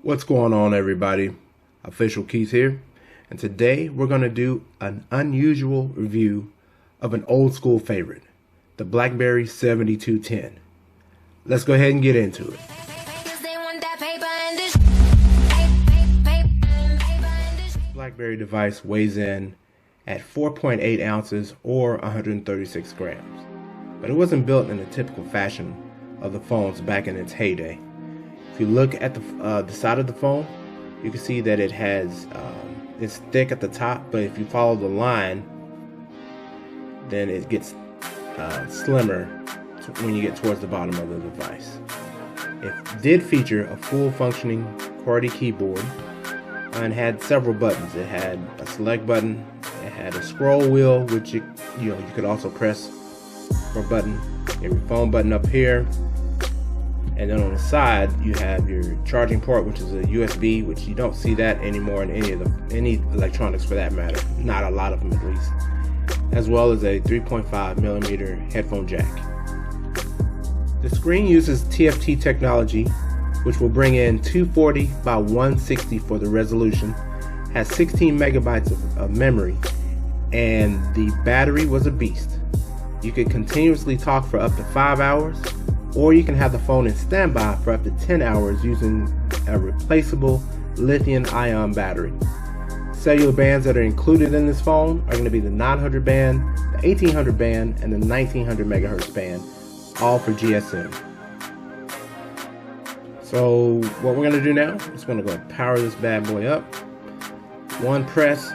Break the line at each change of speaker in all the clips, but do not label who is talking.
What's going on, everybody? Official Keith here, and today we're going to do an unusual review of an old school favorite, the Blackberry 7210. Let's go ahead and get into it. Blackberry device weighs in at 4.8 ounces or 136 grams, but it wasn't built in the typical fashion of the phones back in its heyday. If you look at the side of the phone, you can see that it has it's thick at the top, but if you follow the line, then it gets slimmer when you get towards the bottom of the device. It did feature a full functioning QWERTY keyboard and had several buttons. It had a select button, it had a scroll wheel, which you could also press for a button. You have your phone button up here. And then on the side, you have your charging port, which is a USB, which you don't see that anymore in any electronics for that matter. Not a lot of them, at least. As well as a 3.5mm headphone jack. The screen uses TFT technology, which will bring in 240 by 160 for the resolution. Has 16 megabytes of memory, and the battery was a beast. You could continuously talk for up to 5 hours. Or you can have the phone in standby for up to 10 hours using a replaceable lithium-ion battery. Cellular bands that are included in this phone are going to be the 900 band, the 1800 band, and the 1900 megahertz band, all for GSM. So what we're going to do now is going to go power this bad boy up. One press,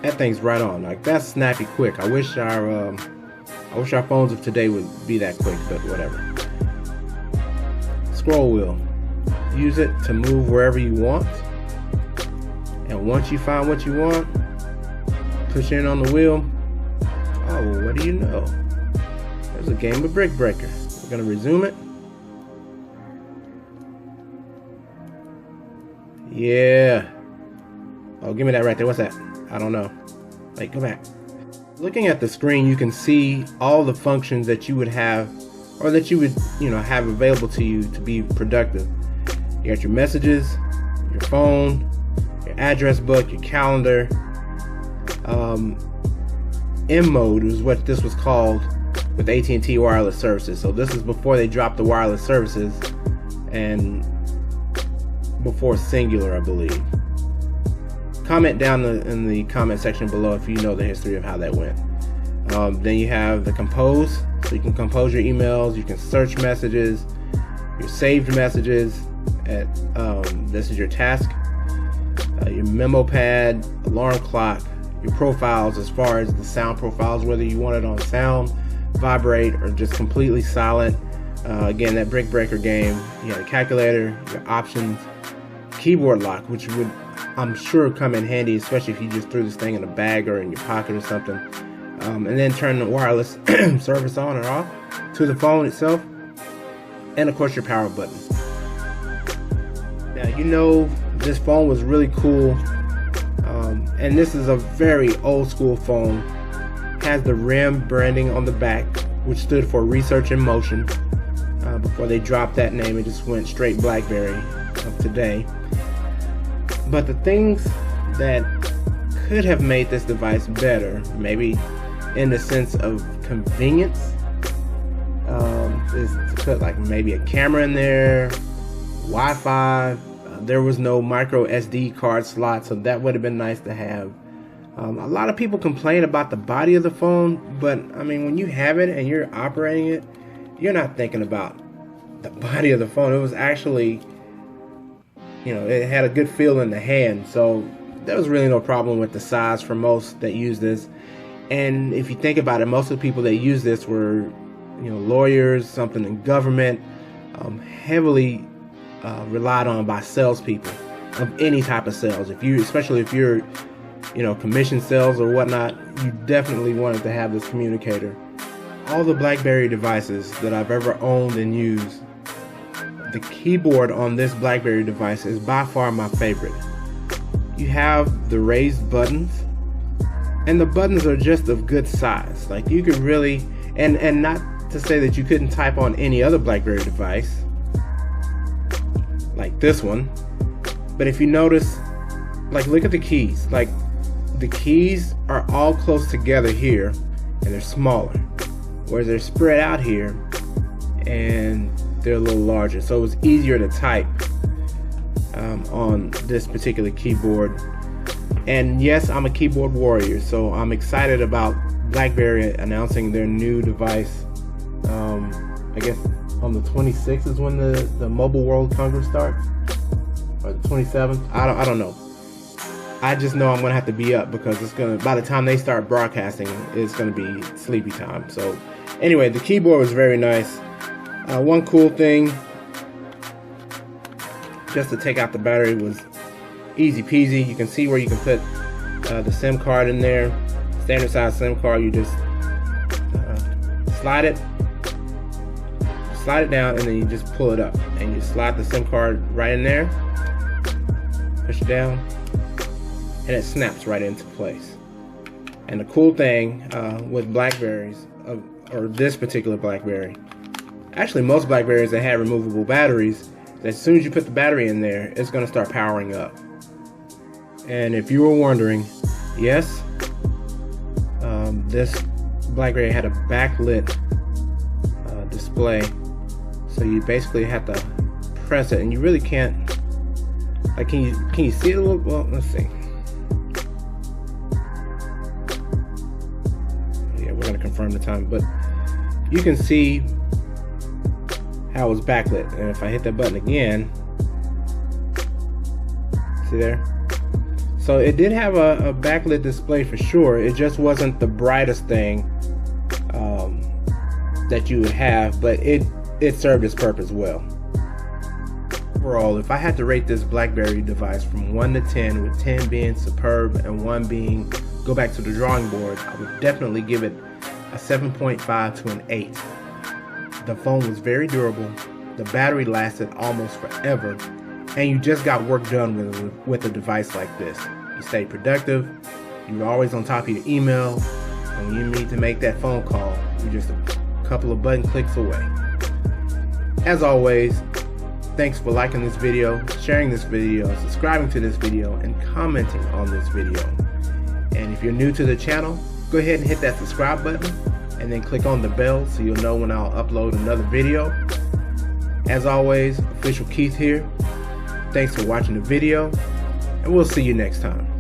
that thing's right on. Like, that's snappy quick. I wish our phones of today would be that quick, but whatever. Scroll wheel. Use it to move wherever you want. And once you find what you want, push in on the wheel. Oh, what do you know? There's a game of Brick Breaker. We're going to resume it. Yeah. Oh, give me that right there. What's that? I don't know. Wait, go back. Looking at the screen, you can see all the functions that you would have, or that you would, have available to you to be productive. You got your messages, your phone, your address book, your calendar. M mode is what this was called with AT&T wireless services. So this is before they dropped the wireless services and before Singular, I believe. Comment down in the comment section below if you know the history of how that went. Then you have the compose, so you can compose your emails, you can search messages, your saved messages. This is your task, your memo pad, alarm clock, your profiles as far as the sound profiles, whether you want it on sound, vibrate, or just completely silent. Again, that Brick Breaker game. You have a calculator, your options, keyboard lock, which would, I'm sure, come in handy, especially if you just threw this thing in a bag or in your pocket or something. And then turn the wireless service on or off to the phone itself. And of course your power button. Now, this phone was really cool. And this is a very old school phone. Has the RIM branding on the back, which stood for Research in Motion. Before they dropped that name, it just went straight Blackberry of today. But the things that could have made this device better, maybe in the sense of convenience, is to put like maybe a camera in there, Wi-Fi. There was no micro SD card slot, so that would have been nice to have. A lot of people complain about the body of the phone, but I mean, when you have it and you're operating it, you're not thinking about the body of the phone. It was actually, it had a good feel in the hand, so there was really no problem with the size for most that use this. And if you think about it, most of the people that use this were, lawyers, something in government, heavily relied on by salespeople of any type of sales. Especially if you're, commission sales or whatnot, you definitely wanted to have this communicator. All the Blackberry devices that I've ever owned and used, the keyboard on this Blackberry device is by far my favorite. You have the raised buttons, and the buttons are just of good size. Like, you could really, and not to say that you couldn't type on any other Blackberry device, like like this one. But if you notice, like, look at the keys. Like, the keys are all close together here, and they're smaller, whereas they're spread out here and they're a little larger. So it was easier to type on this particular keyboard. And yes, I'm a keyboard warrior, so I'm excited about Blackberry announcing their new device. I guess on the 26th is when the Mobile World Congress starts, or the 27th. I don't know. I just know I'm gonna have to be up because it's gonna, by the time they start broadcasting, it's gonna be sleepy time. So anyway, the keyboard was very nice. One cool thing, just to take out the battery, was easy peasy. You can see where you can put the SIM card in there. Standard size SIM card. You just slide it down, and then you just pull it up, and you slide the SIM card right in there, push it down, and it snaps right into place. And the cool thing with Blackberries, or this particular Blackberry, actually most Blackberries that had removable batteries, as soon as you put the battery in there, it's going to start powering up. And if you were wondering, yes, this Blackberry had a backlit display, so you basically have to press it, and you really can't, like, can you see it a little? Well, let's see. Yeah, we're gonna confirm the time, but you can see how it's backlit. And if I hit that button again, see there? So it did have a backlit display for sure. It just wasn't the brightest thing that you would have, but it served its purpose well. Overall, if I had to rate this Blackberry device from 1 to 10, with 10 being superb and 1 being go back to the drawing board, I would definitely give it a 7.5 to an 8. The phone was very durable, the battery lasted almost forever, and you just got work done with a device like this. You stayed productive, you were always on top of your email. When you need to make that phone call, you're just a couple of button clicks away. As always, thanks for liking this video, sharing this video, subscribing to this video, and commenting on this video. And if you're new to the channel, go ahead and hit that subscribe button, and then click on the bell so you'll know when I'll upload another video. As always, Official Keith here. Thanks for watching the video, and we'll see you next time.